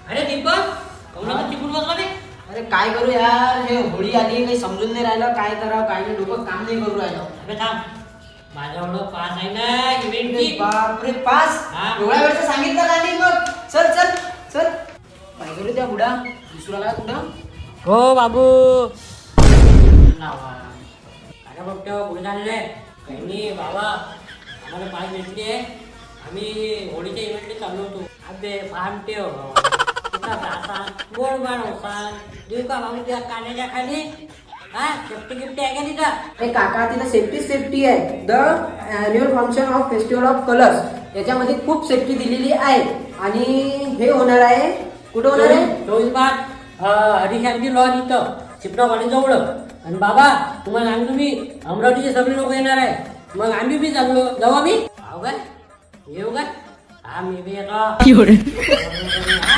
अरे दीपक कमला चिपून बसला रे. अरे काय करू यार, हे होळी आली काही समजून नाही राहिलं, काय करावं काय नाही, डोकं काम नाही करू राहिलं. अबे थांब, माझ्याकडं पास आहे ना इव्हेंटची. बापरे पास, हा. एवढ्या वेळचं सांगितलं का नाही मग. चल चल चल, काय करू त्या बुडा दुसऱ्याला कुठं. हो बाबू लावा काय बघतो कुठे चालले. काही नाही बाबा, आम्हाला पास भेटली आहे. आम्ही होळीच्या इव्हेंटला चाललो होतो. अबे फामटे हो बाबा, गोड गोड होता देऊ का बाबू त्या कान्याच्या खाली. हा सेफ्टी गिफ्टी आहे का तिथं. अरे काका तिथं सेफ्टी आहे. The annual function of festival of colours याच्यामध्ये खूप सेफ्टी दिलेली आहे. आणि हे होणार आहे कुठं होणार आहे. 24 मार्च हरिशांती लॉन इथं चिपरा कॉलेज जवळ. आणि बाबा तुम्हाला सांगतो मी, अमरावतीचे सगळे लोक येणार आहे. मग आम्ही बी चाललो, जाऊ आम्ही. हो काय येऊ काय. हा मी बी येतो.